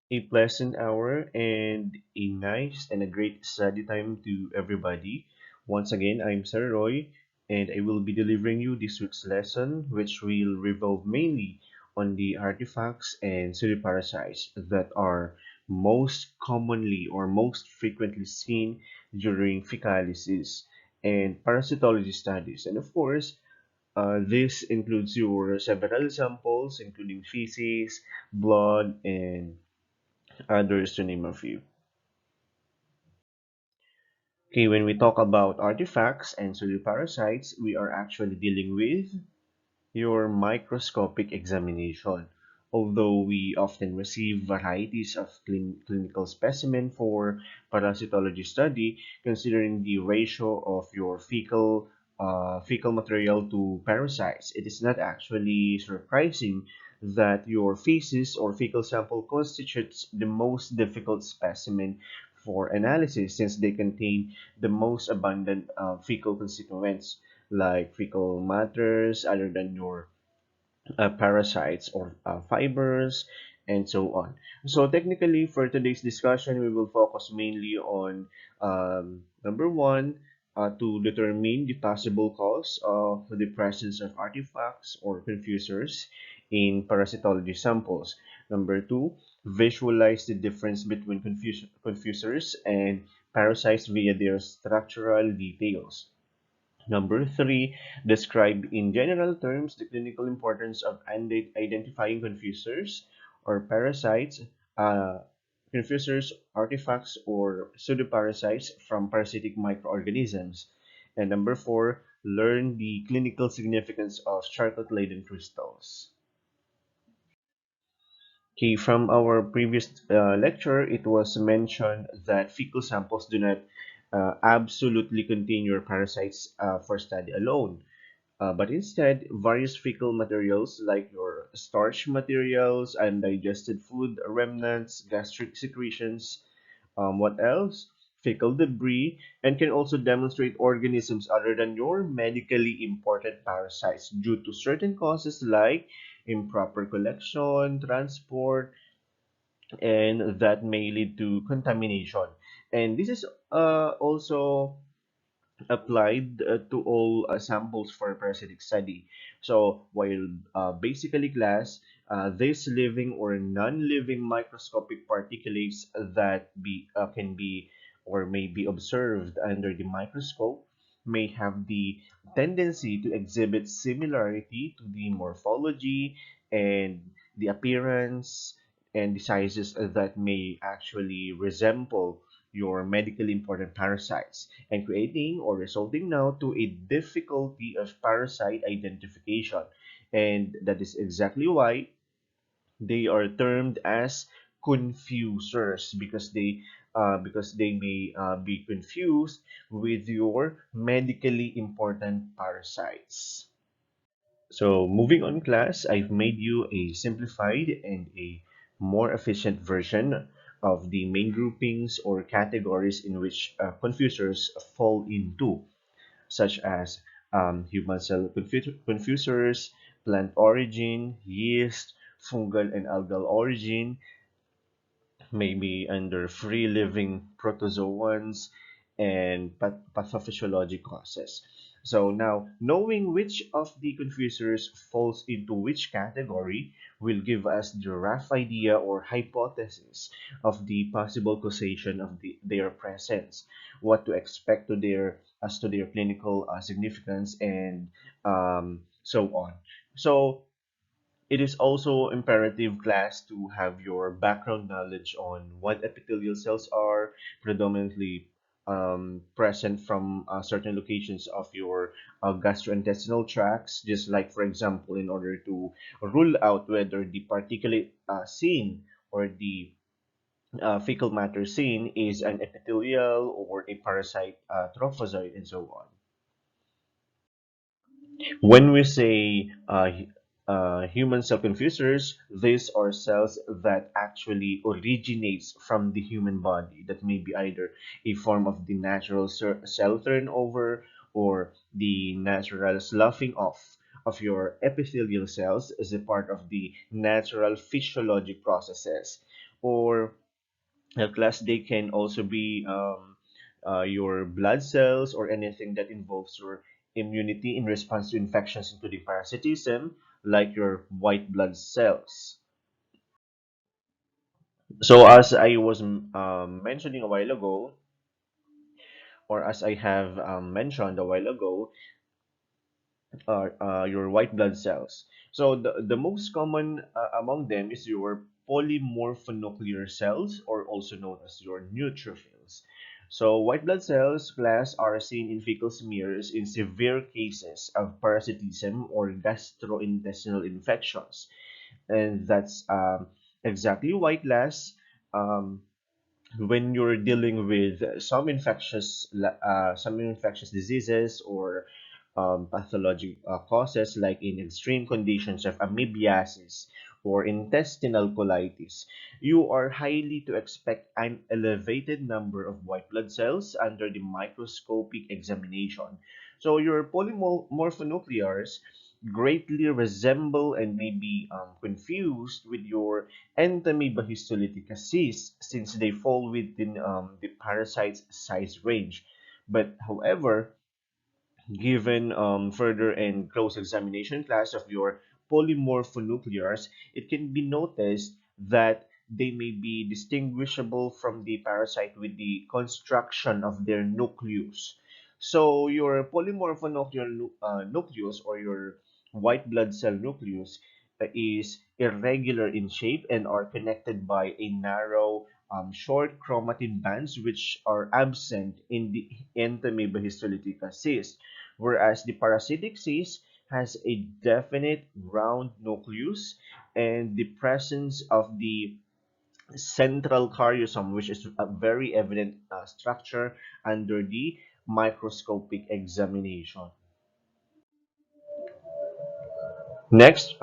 A pleasant hour and a nice and a great study time to everybody. Once again, I'm Sir Roy, and I will be delivering you this week's lesson, which will revolve mainly on the artifacts and pseudoparasites that are most commonly or most frequently seen during fecalysis and parasitology studies. And of course, this includes your several samples, including feces, blood, and others to name a few. Okay, when we talk about artifacts and pseudoparasites, we are actually dealing with your microscopic examination. Although we often receive varieties of clinical specimen for parasitology study, considering the ratio of your fecal material to parasites, it is not actually surprising that your feces or fecal sample constitutes the most difficult specimen for analysis since they contain the most abundant fecal constituents like fecal matters other than your parasites or fibers and so on. So technically for today's discussion, we will focus mainly on number one, to determine the possible cause of the presence of artifacts or confusers in parasitology samples. Number two, visualize the difference between confusers and parasites via their structural details. Number three, describe in general terms the clinical importance of identifying confusers or parasites, uh, confusers, artifacts, or pseudoparasites from parasitic microorganisms. And number four, learn the clinical significance of charcoal-laden crystals. Okay, from our previous lecture, it was mentioned that fecal samples do not absolutely contain your parasites for study alone. But instead, various fecal materials like your starch materials, undigested food remnants, gastric secretions, what else? Fecal debris, and can also demonstrate organisms other than your medically important parasites due to certain causes like improper collection, transport, and that may lead to contamination. And this is also applied to all samples for parasitic study. So while basically glass, these living or non-living microscopic particulates that can be or may be observed under the microscope may have the tendency to exhibit similarity to the morphology and the appearance and the sizes that may actually resemble your medically important parasites and creating or resulting now to a difficulty of parasite identification. And that is exactly why they are termed as confusers because they may be confused with your medically important parasites. So moving on class, I've made you a simplified and a more efficient version of the main groupings or categories in which confusers fall into, such as human cell confusers, plant origin, yeast, fungal and algal origin, maybe under free living protozoans and pathophysiology causes. So now, knowing which of the confusers falls into which category will give us the rough idea or hypothesis of the possible causation of their presence, what to expect to their as to their clinical significance, and so on. So it is also imperative, class, to have your background knowledge on what epithelial cells are, predominantly present from certain locations of your gastrointestinal tracts, just like, for example, in order to rule out whether the particulate seen or the fecal matter seen is an epithelial or a parasite trophozoite, and so on. When we say human cell confusers, these are cells that actually originates from the human body. That may be either a form of the natural cell turnover or the natural sloughing off of your epithelial cells as a part of the natural physiologic processes. or class they can also be your blood cells or anything that involves your immunity in response to infections, including parasitism, like your white blood cells. So as I was mentioning a while ago, or as I have mentioned a while ago, your white blood cells. So the most common among them is your polymorphonuclear cells, or also known as your neutrophils. So white blood cells class are seen in fecal smears in severe cases of parasitism or gastrointestinal infections, and that's exactly why class. Um, when you're dealing with some infectious diseases or pathologic causes, like in extreme conditions of amoebiasis or intestinal colitis, you are highly to expect an elevated number of white blood cells under the microscopic examination. So your polymorphonuclears greatly resemble and may be confused with your Entamoeba histolytica cysts, since they fall within the parasite's size range. But however, given further and close examination class of your polymorphonuclears, it can be noticed that they may be distinguishable from the parasite with the construction of their nucleus. So your polymorphonuclear nucleus, or your white blood cell nucleus, is irregular in shape and are connected by a narrow short chromatin bands which are absent in the Entamoeba histolytica cyst, whereas the parasitic cyst has a definite round nucleus and the presence of the central caryosome, which is a very evident structure under the microscopic examination. Next,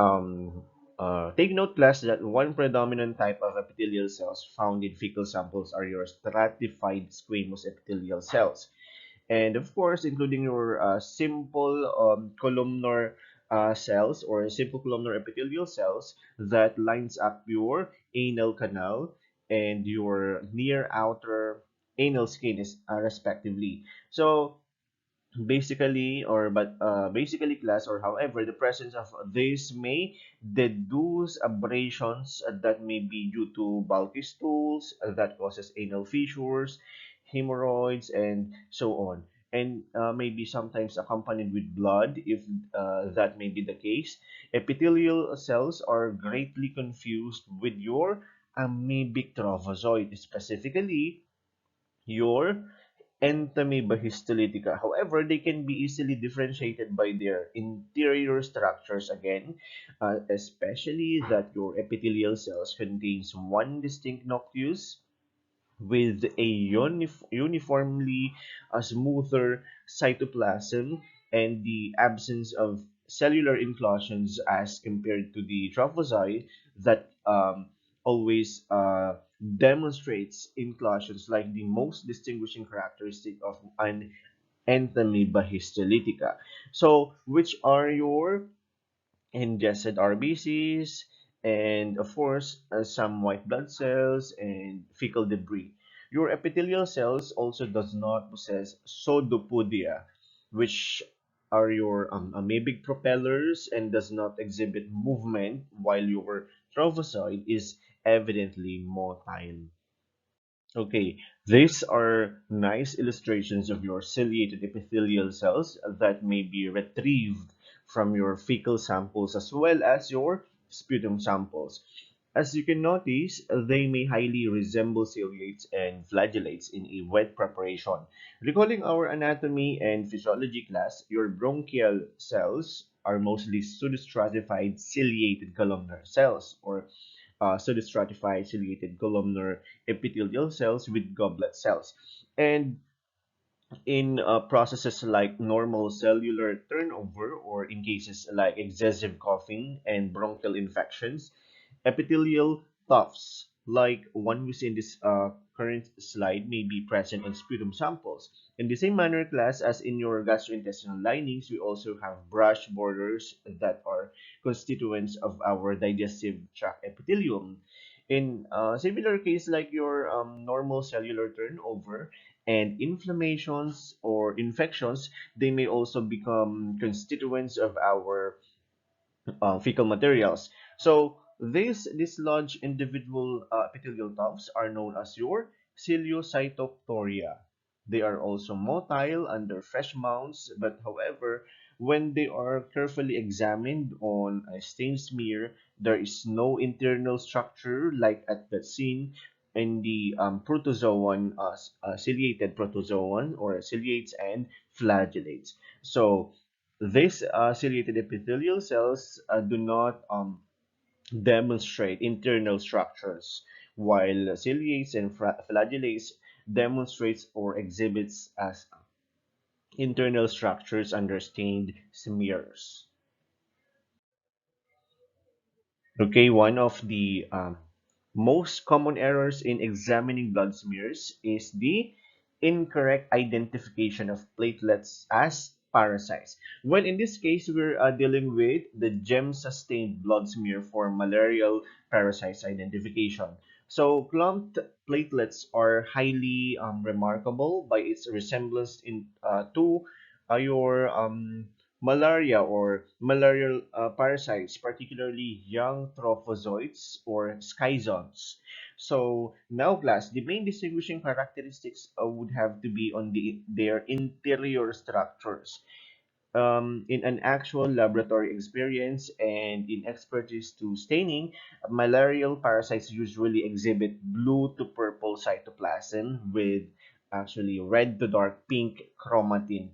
take note, class, that one predominant type of epithelial cells found in fecal samples are your stratified squamous epithelial cells, and of course including your simple columnar cells, or simple columnar epithelial cells that lines up your anal canal and your near outer anal skin is respectively. So basically class, or however, the presence of this may deduce abrasions that may be due to bulky stools that causes anal fissures, hemorrhoids, and so on, and maybe sometimes accompanied with blood if that may be the case. Epithelial cells are greatly confused with your amoebic trophozoite, specifically your Entamoeba histolytica. However, they can be easily differentiated by their interior structures again, especially that your epithelial cells contains one distinct nucleus with a uniformly smoother cytoplasm and the absence of cellular inclusions as compared to the trophozoite that always demonstrates inclusions, like the most distinguishing characteristic of an Entamoeba histolytica. So, which are your ingested RBCs, and of course, some white blood cells and fecal debris. Your epithelial cells also does not possess pseudopodia, which are your amoebic propellers and does not exhibit movement, while your trophozoite is evidently motile. Okay, these are nice illustrations of your ciliated epithelial cells that may be retrieved from your fecal samples as well as your sputum samples. As you can notice, they may highly resemble ciliates and flagellates in a wet preparation. Recalling our anatomy and physiology class, your bronchial cells are mostly pseudostratified ciliated columnar cells, or pseudostratified ciliated columnar epithelial cells with goblet cells. And in processes like normal cellular turnover, or in cases like excessive coughing and bronchial infections, epithelial tufts, like one we see in this current slide, may be present on sputum samples. In the same manner, class, as in your gastrointestinal linings, we also have brush borders that are constituents of our digestive tract epithelium. In a similar case like your normal cellular turnover and inflammations or infections, they may also become constituents of our fecal materials. So these dislodged individual epithelial tufts are known as your celiocytoptoria. They are also motile under fresh mounds, but however, when they are carefully examined on a stain smear, there is no internal structure like at the scene in the protozoan, ciliated protozoan or ciliates and flagellates. So these ciliated epithelial cells do not demonstrate internal structures, while ciliates and flagellates demonstrates or exhibits as internal structures under stained smears. Okay, one of the most common errors in examining blood smears is the incorrect identification of platelets as parasites. Well, in this case, we're dealing with the gem-sustained blood smear for malarial parasites identification. So, clumped platelets are highly remarkable by its resemblance to your malaria or malarial parasites, particularly young trophozoites or schizones. So now, class, the main distinguishing characteristics would have to be on their interior structures. In an actual laboratory experience and in expertise to staining, malarial parasites usually exhibit blue to purple cytoplasm with actually red to dark pink chromatin.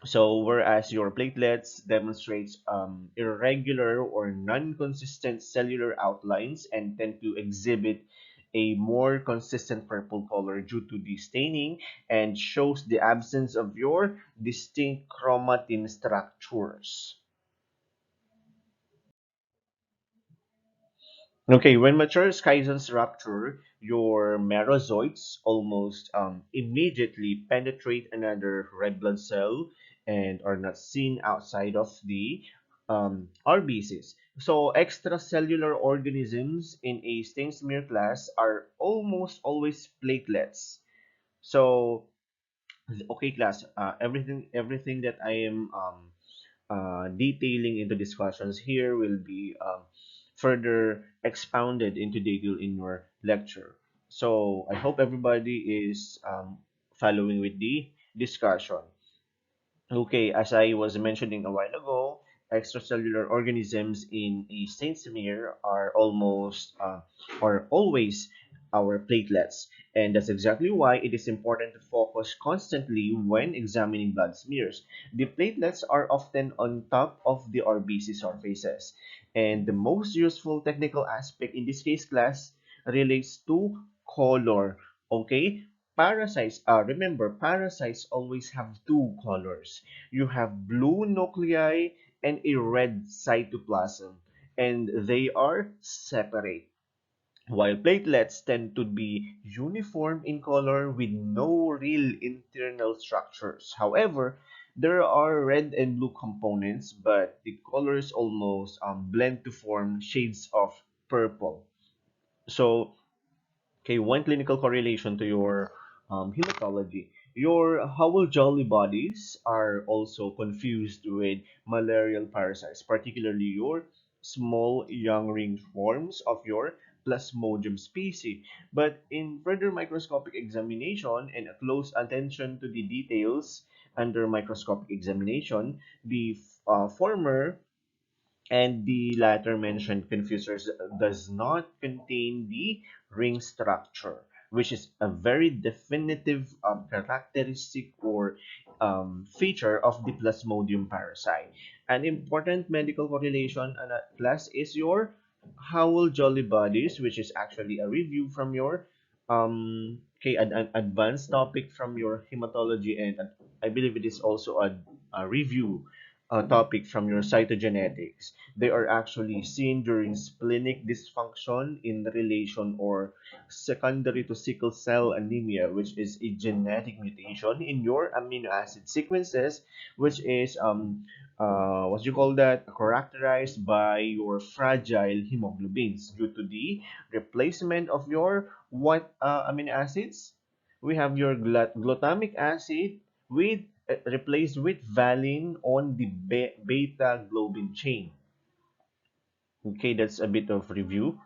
So, whereas your platelets demonstrates irregular or non-consistent cellular outlines and tend to exhibit a more consistent purple color due to the staining and shows the absence of your distinct chromatin structures. Okay, when mature schizons rupture, your merozoites almost immediately penetrate another red blood cell and are not seen outside of the RBCs. So, extracellular organisms in a stain smear class are almost always platelets. So, okay, class, everything that I am detailing into discussions here will be further expounded into detail in your lecture. So I hope everybody is following with the discussion. Okay, as I was mentioning a while ago, extracellular organisms in a stain smear are almost or always our platelets. And that's exactly why it is important to focus constantly when examining blood smears. The platelets are often on top of the RBC surfaces. And the most useful technical aspect in this case, class, relates to color. Okay, parasites, remember, parasites always have two colors. You have blue nuclei and a red cytoplasm, and they are separate. While platelets tend to be uniform in color with no real internal structures. However, there are red and blue components, but the colors almost blend to form shades of purple. So, okay, one clinical correlation to your hematology. Your Howell Jolly bodies are also confused with malarial parasites, particularly your small young ring forms of your Plasmodium species. But in further microscopic examination and a close attention to the details under microscopic examination, the former and the latter mentioned confusers does not contain the ring structure, which is a very definitive characteristic or feature of the Plasmodium parasite. An important medical correlation class is your Howell Jolly bodies, which is actually a review from your okay, an advanced topic from your hematology, and I believe it is also a review topic from your cytogenetics. They are actually seen during splenic dysfunction in relation or secondary to sickle cell anemia, which is a genetic mutation in your amino acid sequences, which is what you call that, characterized by your fragile hemoglobins due to the replacement of your what amino acids? We have your glutamic acid with replaced with valine on the beta globin chain. Okay, that's a bit of review.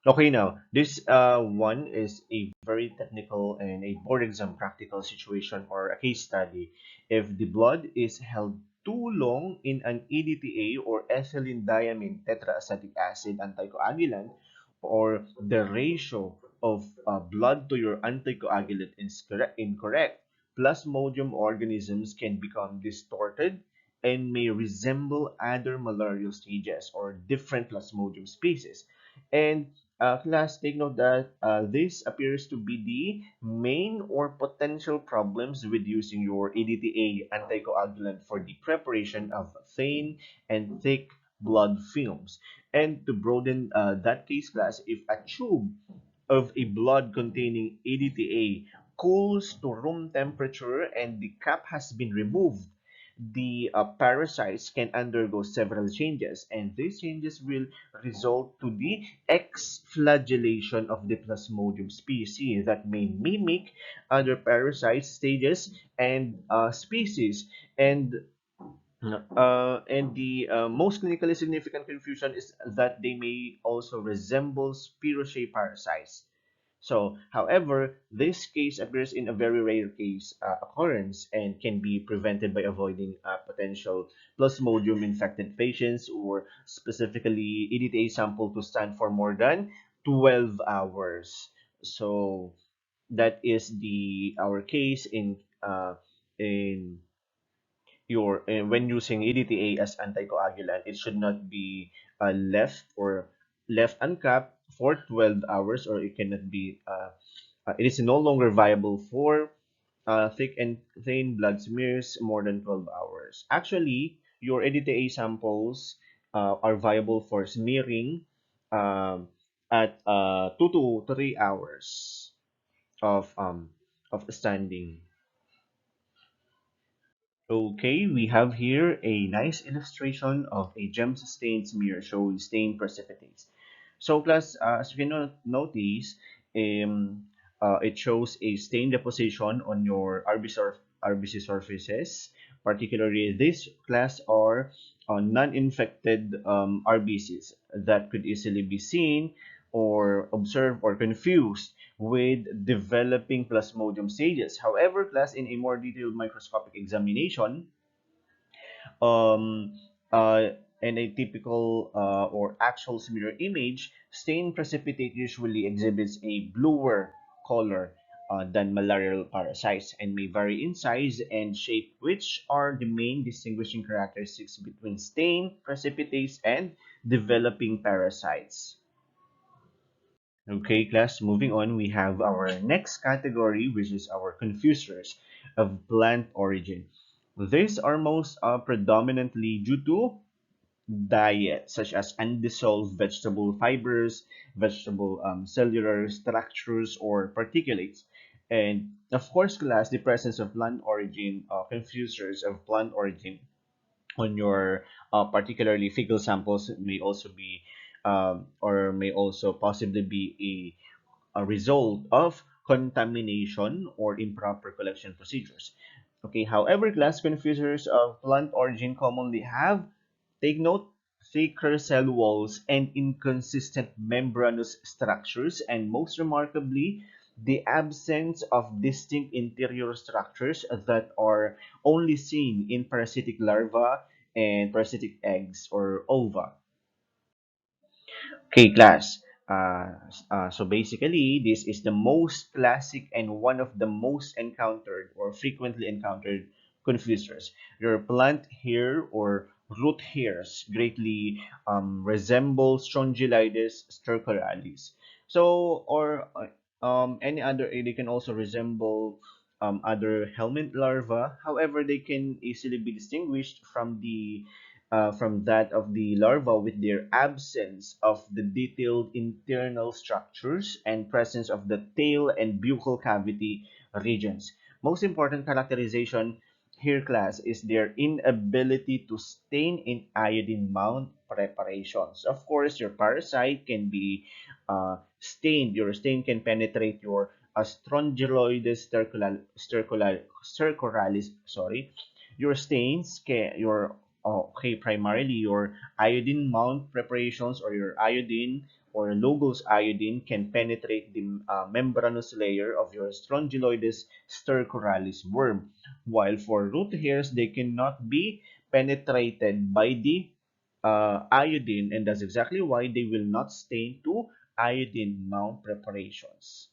Okay, now this one is a very technical and a board exam practical situation or a case study. If the blood is held too long in an EDTA or ethylene diamine tetraacetic acid anticoagulant, or the ratio of blood to your anticoagulant is incorrect, Plasmodium organisms can become distorted and may resemble other malarial stages or different Plasmodium species. And class, take note that this appears to be the main or potential problems with using your EDTA anticoagulant for the preparation of thin and thick blood films. And to broaden that case, class, if a tube of a blood containing EDTA cools to room temperature and the cap has been removed, the parasites can undergo several changes, and these changes will result to the exflagellation of the Plasmodium species that may mimic other parasite stages and species. And the most clinically significant confusion is that they may also resemble Spirochaete parasites. So, however, this case appears in a very rare case occurrence and can be prevented by avoiding potential Plasmodium infected patients or specifically EDTA sample to stand for more than 12 hours. So, that is the our case in your when using EDTA as anticoagulant, it should not be left uncapped for 12 hours, or it cannot be it is no longer viable for thick and thin blood smears more than 12 hours. Actually, your EDTA samples are viable for smearing um, at 2 to 3 hours of standing. Okay, we have here a nice illustration of a gem-sustained smear showing stain precipitates. So, class, as you can notice, it shows a stain deposition on your RBC surfaces. Particularly, this class are non-infected RBCs that could easily be seen or observed or confused with developing Plasmodium stages. However, class, in a more detailed microscopic examination, um, uh, in a typical or actual smear image, stain precipitate usually exhibits a bluer color than malarial parasites and may vary in size and shape, which are the main distinguishing characteristics between stain precipitates and developing parasites. Okay, class, moving on, we have our next category, which is our confusers of plant origin. These are most predominantly due to diet, such as undissolved vegetable fibers, vegetable cellular structures, or particulates. And of course, class, the presence of plant origin, confusers of plant origin on your particularly fecal samples may also be or may also possibly be a result of contamination or improper collection procedures. Okay, however, glass confusers of plant origin commonly have, take note, thicker cell walls and inconsistent membranous structures, and most remarkably, the absence of distinct interior structures that are only seen in parasitic larvae and parasitic eggs or ova. Okay, class. So basically, this is the most classic and one of the most encountered or frequently encountered confusers. Your plant hair or root hairs greatly resemble Strongylides stercoralis. So, or any other, they can also resemble other helminth larvae. However, they can easily be distinguished from that of the larva with their absence of the detailed internal structures and presence of the tail and buccal cavity regions. Most important characterization here, class, is their inability to stain in iodine mount preparations. Of course, your parasite can be stained. Your stain can penetrate your Strongyloides stercoralis. Sorry, your stains can okay, primarily your iodine mount preparations or your iodine or Logos iodine can penetrate the membranous layer of your Strongyloides stercoralis worm, while for root hairs, they cannot be penetrated by the iodine, and that's exactly why they will not stain to iodine mount preparations.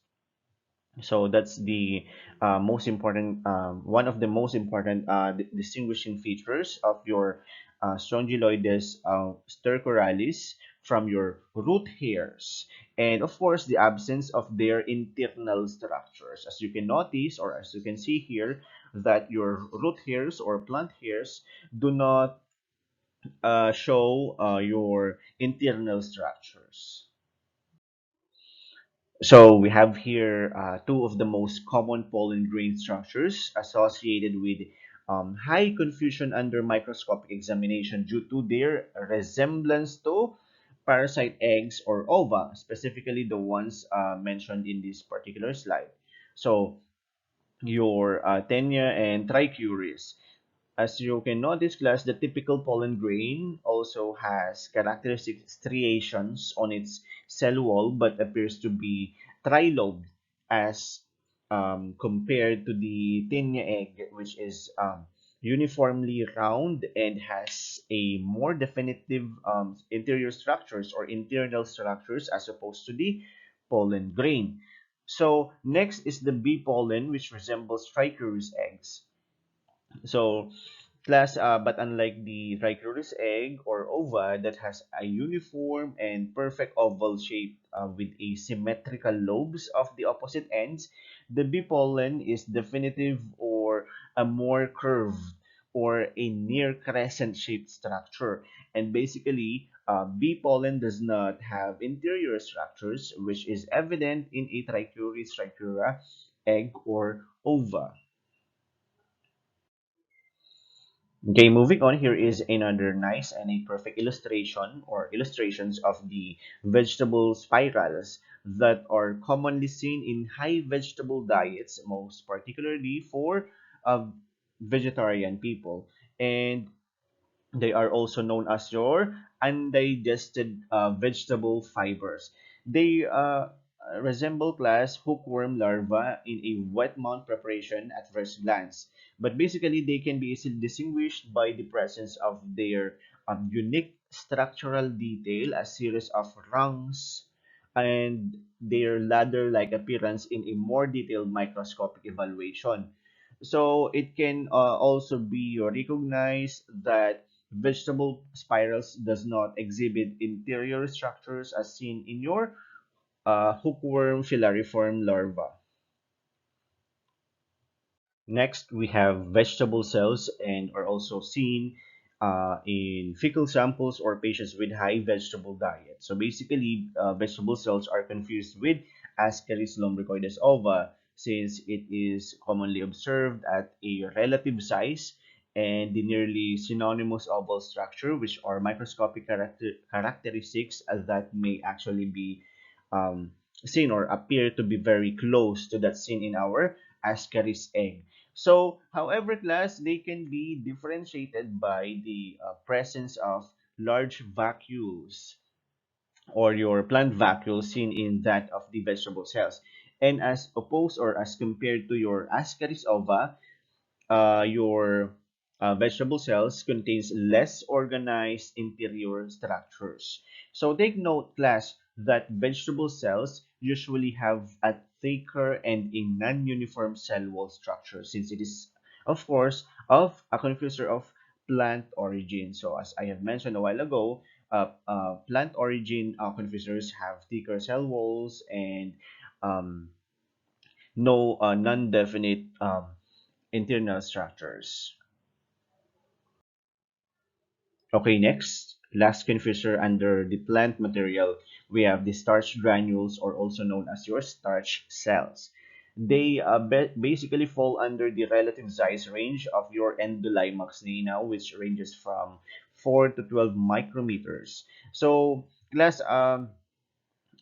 So that's the most important, one of the most important distinguishing features of your Strongyloides stercoralis from your root hairs. And of course, the absence of their internal structures. As you can notice, or as you can see here, that your root hairs or plant hairs do not show your internal structures. So we have here two of the most common pollen grain structures associated with high confusion under microscopic examination due to their resemblance to parasite eggs or ova, specifically the ones mentioned in this particular slide. So your Tenia and Trichuris. As you can notice, class, the typical pollen grain also has characteristic striations on its cell wall but appears to be trilobed as compared to the tinea egg, which is uniformly round and has a more definitive interior structures or internal structures as opposed to the pollen grain. So next is the bee pollen, which resembles trichurus eggs. So class, but unlike the trichurus egg or ova that has a uniform and perfect oval shape with asymmetrical lobes of the opposite ends, the bee pollen is definitive or a more curved or a near crescent shaped structure. And basically, bee pollen does not have interior structures, which is evident in a trichurus trichura egg or ova. Okay, moving on, here is another nice and a perfect illustration or illustrations of the vegetable spirals that are commonly seen in high vegetable diets, most particularly for uh, vegetarian people. And they are also known as your undigested vegetable fibers. They resemble class hookworm larvae in a wet mount preparation at first glance. But basically, they can be easily distinguished by the presence of their unique structural detail, a series of rungs, and their ladder-like appearance in a more detailed microscopic evaluation. So it can also be recognized that vegetable spirals does not exhibit interior structures as seen in your hookworm filariform larva. Next, we have vegetable cells and are also seen in fecal samples or patients with high vegetable diet. So basically, vegetable cells are confused with Ascaris lumbricoides ova since it is commonly observed at a relative size and the nearly synonymous oval structure, which are microscopic characteristics that may actually be seen or appear to be very close to that seen in our Ascaris egg. So, however, class, they can be differentiated by the presence of large vacuoles or your plant vacuole seen in that of the vegetable cells. And as opposed or as compared to your Ascaris ova, your vegetable cells contains less organized interior structures. So take note, class, that vegetable cells usually have a thicker and a non-uniform cell wall structure since it is, of course, of a confuser of plant origin. So as I have mentioned a while ago, plant origin confusers have thicker cell walls and um, no non-definite internal structures. Okay, next, last confuser under the plant material, we have the starch granules or also known as your starch cells. They basically fall under the relative size range of your endolimax now, which ranges from 4 to 12 micrometers. So, class,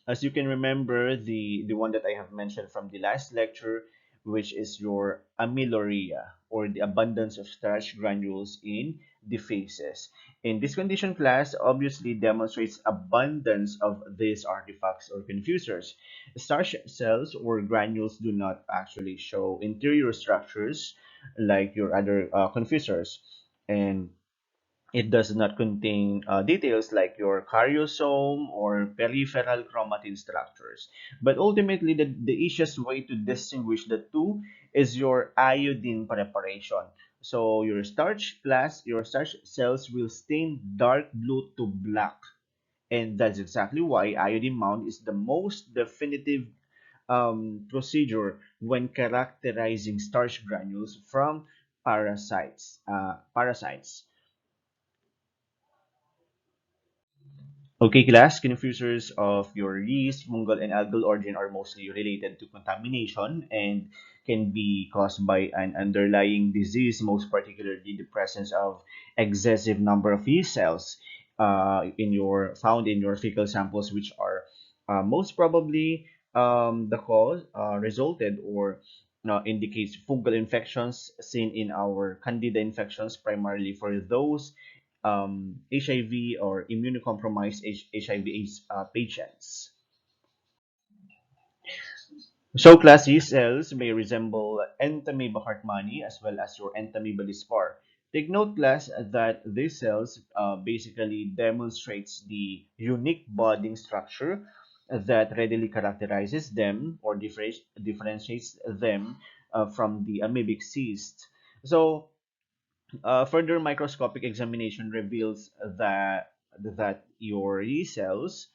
as you can remember, the one that I have mentioned from the last lecture, which is your amyloria, or the abundance of starch granules in the faces. In this condition, class obviously demonstrates abundance of these artifacts or confusers. Starch cells or granules do not actually show interior structures like your other confusers, and it does not contain details like your karyosome or peripheral chromatin structures. But ultimately, the easiest way to distinguish the two is your iodine preparation. So your starch cells will stain dark blue to black. And that's exactly why iodine mount is the most definitive procedure when characterizing starch granules from parasites. Okay, class, confusers of your yeast, fungal, and algal origin are mostly related to contamination and can be caused by an underlying disease, most particularly the presence of excessive number of yeast cells found in your fecal samples, which are most probably the cause resulted or indicates fungal infections seen in our candida infections, primarily for those HIV or immunocompromised HIV/AIDS patients. So class E cells may resemble Entamoeba hartmanni as well as your Entamoeba dispar. Take note, class, that these cells basically demonstrates the unique budding structure that readily characterizes them or differentiates them from the amoebic cyst. So further microscopic examination reveals that your yeast cells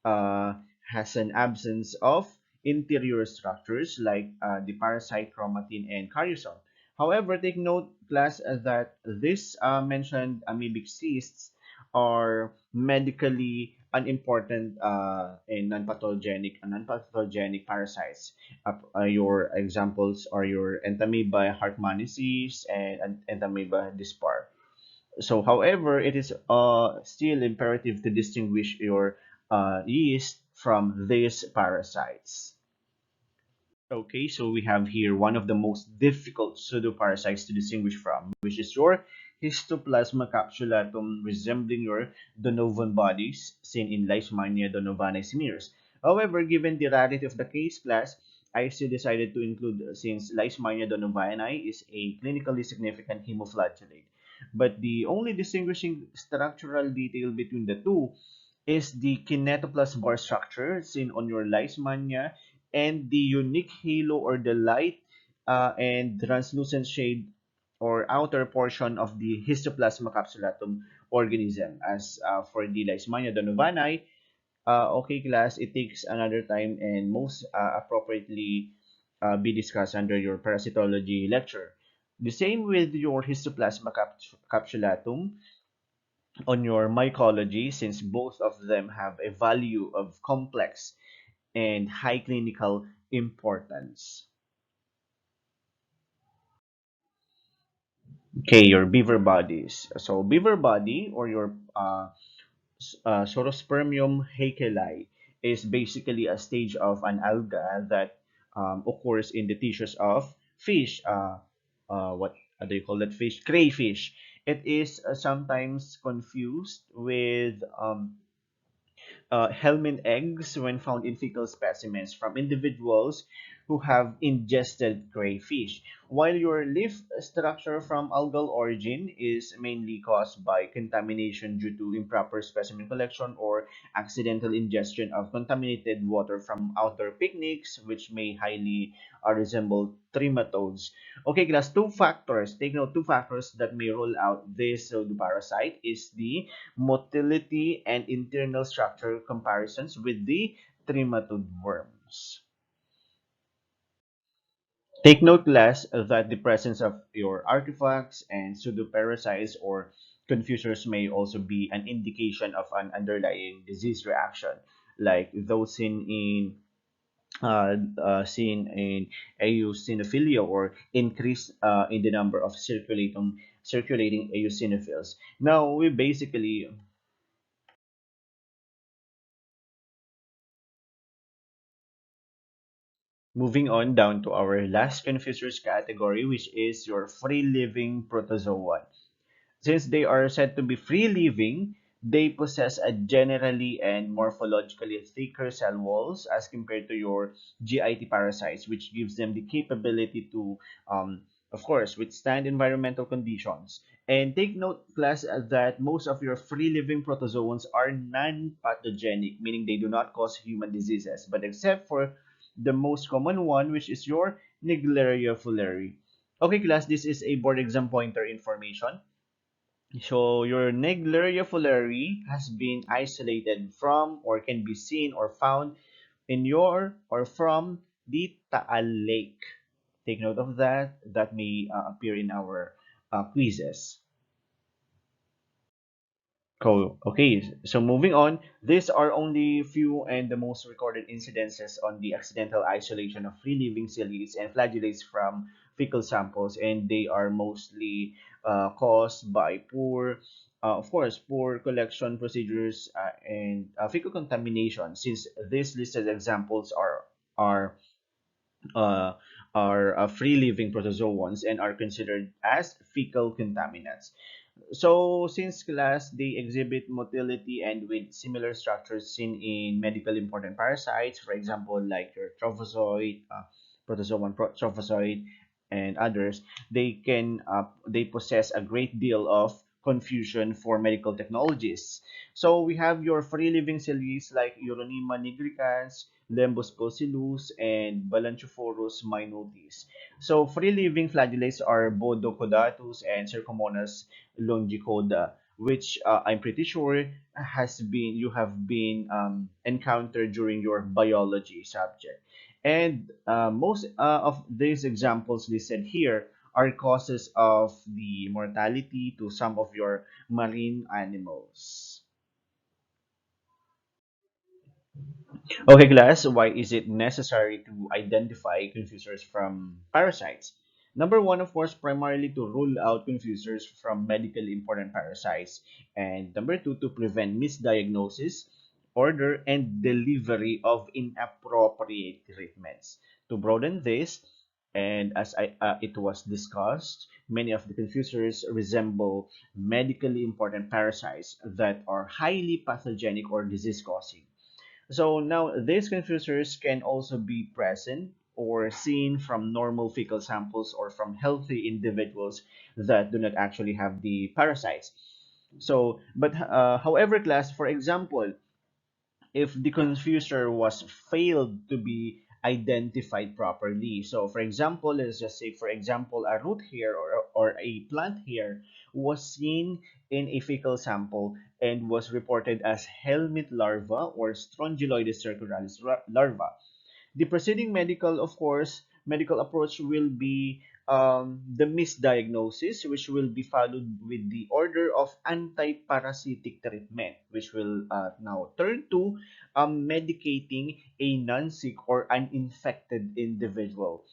uh, has an absence of interior structures like the parasite, chromatin, and karyosome. However, take note, class, that these mentioned amoebic cysts are medically unimportant and non-pathogenic parasites. Your examples are your Entamoeba hartmanniensis and Entamoeba dispar. So, however, it is still imperative to distinguish your yeast from these parasites. Okay, so we have here one of the most difficult pseudoparasites to distinguish from, which is your Histoplasma capsulatum, resembling your Donovan bodies seen in Leishmania donovani smears. However, given the rarity of the case class, I still decided to include since Leishmania donovani is a clinically significant hemoflagellate. But the only distinguishing structural detail between the two is the kinetoplast bar structure seen on your Leishmania and the unique halo or the light and translucent shade or outer portion of the Histoplasma capsulatum organism. As for the Leishmania donovani, okay class, it takes another time and most appropriately be discussed under your parasitology lecture. The same with your Histoplasma capsulatum on your mycology, since both of them have a value of complex and high clinical importance. Okay, your beaver bodies. So beaver body or your Sorospermium haeceli is basically a stage of an alga that occurs in the tissues of fish. What do you call that fish? Crayfish. It is sometimes confused with helminth eggs when found in fecal specimens from individuals who have ingested crayfish. While your leaf structure from algal origin is mainly caused by contamination due to improper specimen collection or accidental ingestion of contaminated water from outdoor picnics, which may highly resemble trematodes. Okay, class, take note, two factors that may rule out this pseudoparasite is the motility and internal structure comparisons with the trematode worms. Take note, class, that the presence of your artifacts and pseudoparasites or confusers may also be an indication of an underlying disease reaction, like those seen in seen in eosinophilia, or increase in the number of circulating eosinophils. Now we basically moving on down to our last confusers category, which is your free living protozoa. Since they are said to be free living, they possess a generally and morphologically thicker cell walls as compared to your GIT parasites, which gives them the capability to, of course, withstand environmental conditions. And take note, class, that most of your free living protozoans are non pathogenic, meaning they do not cause human diseases, but except for the most common one, which is your Naegleria fowleri. Okay, class, this is a board exam pointer information. So your Naegleria fowleri has been isolated from, or can be seen or found in your or from the Taal Lake. Take note of that. That may appear in our quizzes. Cool. Okay, so moving on, these are only few and the most recorded incidences on the accidental isolation of free living ciliates and flagellates from fecal samples, and they are mostly caused by of course, poor collection procedures and fecal contamination. Since these listed examples are uh, are free living protozoans and are considered as fecal contaminants. So, since class, they exhibit motility and with similar structures seen in medical important parasites, for example, like your trophozoite, protozoan trophozoite, and others, they possess a great deal of confusion for medical technologists. So we have your free living ciliates like Uronima nigricans, Lembus pulsilus, and Balanchophorus minutis. So free living flagellates are Bodocodatus and Circomonas longicoda, which I'm pretty sure you have been encountered during your biology subject. And most of these examples listed here are causes of the mortality to some of your marine animals. Okay, class, why is it necessary to identify confusers from parasites? Number one, of course, primarily to rule out confusers from medically important parasites. And number two, to prevent misdiagnosis, order, and delivery of inappropriate treatments. To broaden this, and as it was discussed, many of the confusers resemble medically important parasites that are highly pathogenic or disease causing. So now these confusers can also be present or seen from normal fecal samples or from healthy individuals that do not actually have the parasites. So, but however, class, for example, if the confuser was failed to be identified properly. So for example, let's just say for example a root hair or a plant hair was seen in a fecal sample and was reported as helmet larva or Strongyloides circularis larva. The preceding medical approach will be the misdiagnosis, which will be followed with the order of anti-parasitic treatment, which will now turn to medicating a non-sick or uninfected individual,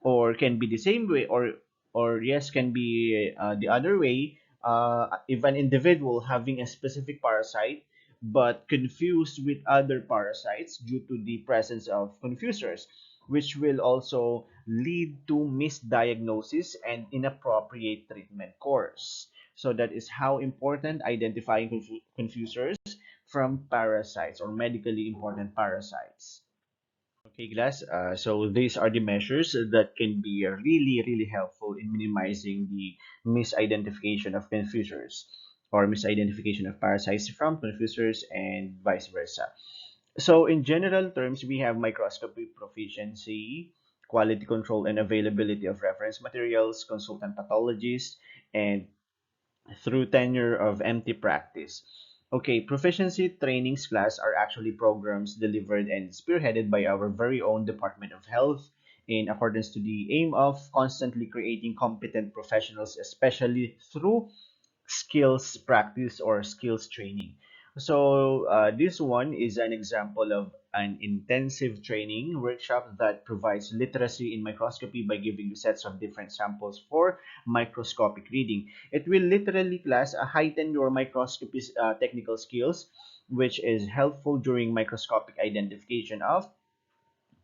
or can be the same way, or yes, can be the other way. If an individual having a specific parasite but confused with other parasites due to the presence of confusers, which will also lead to misdiagnosis and inappropriate treatment course. So that is how important identifying confusers from parasites or medically important parasites. Okay, Glass. So these are the measures that can be really, really helpful in minimizing the misidentification of confusers or misidentification of parasites from confusers and vice versa. So in general terms, we have microscopy proficiency, quality control and availability of reference materials, consultant pathologists, and through tenure of empty practice. Okay, proficiency trainings class are actually programs delivered and spearheaded by our very own Department of Health in accordance to the aim of constantly creating competent professionals, especially through skills practice or skills training. So this one is an example of an intensive training workshop that provides literacy in microscopy by giving you sets of different samples for microscopic reading. It will literally class heighten your microscopy technical skills, which is helpful during microscopic identification of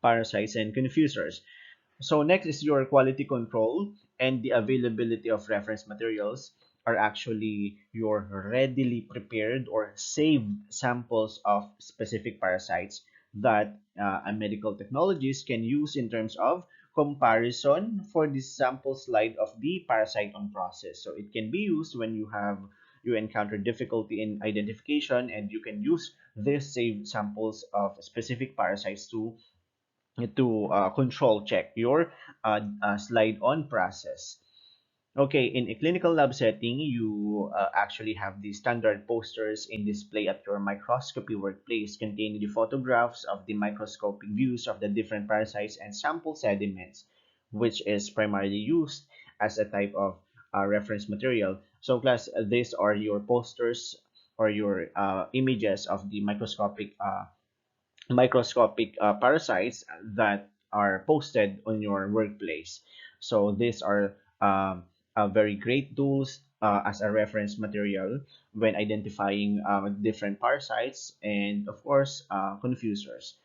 parasites and confusers. So next is your quality control, and the availability of reference materials are actually your readily prepared or saved samples of specific parasites that a medical technologist can use in terms of comparison for the sample slide of the parasite on process. So it can be used when you encounter difficulty in identification, and you can use these saved samples of specific parasites to control check your slide on process. Okay, in a clinical lab setting, you actually have the standard posters in display at your microscopy workplace containing the photographs of the microscopic views of the different parasites and sample sediments, which is primarily used as a type of reference material. So class, these are your posters or your images of the microscopic parasites that are posted on your workplace. So these are very great tools as a reference material when identifying different parasites and, of course, confusers.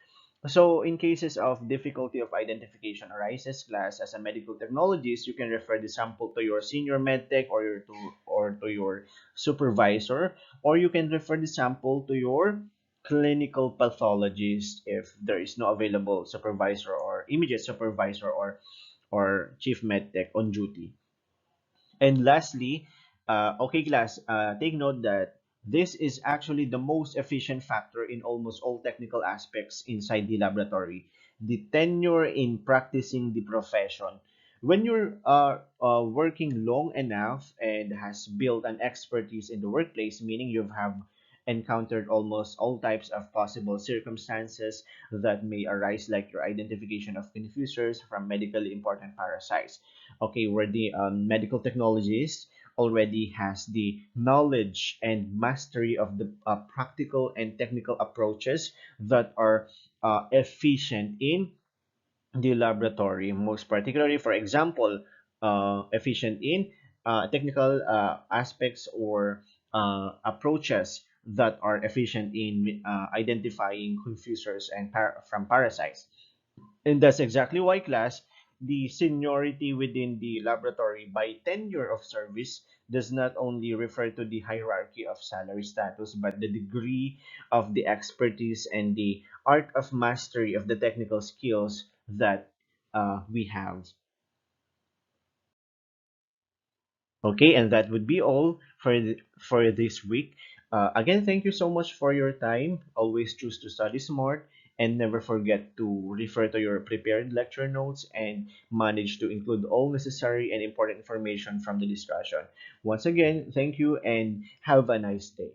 So in cases of difficulty of identification arises, class, as a medical technologist, you can refer the sample to your senior medtech or to your supervisor, or you can refer the sample to your clinical pathologist if there is no available supervisor or immediate supervisor or chief medtech on duty. And lastly, okay, class, take note that this is actually the most efficient factor in almost all technical aspects inside the laboratory, the tenure in practicing the profession. When you're working long enough and has built an expertise in the workplace, meaning you have encountered almost all types of possible circumstances that may arise, like your identification of confusers from medically important parasites. Okay, where the medical technologist already has the knowledge and mastery of the practical and technical approaches that are efficient in the laboratory, most particularly, for example, efficient in technical aspects or approaches that are efficient in identifying confusers and from parasites. And that's exactly why, class, the seniority within the laboratory by tenure of service does not only refer to the hierarchy of salary status, but the degree of the expertise and the art of mastery of the technical skills that we have. Okay, and that would be all for this week. Again, thank you so much for your time. Always choose to study smart, and never forget to refer to your prepared lecture notes and manage to include all necessary and important information from the discussion. Once again, thank you and have a nice day.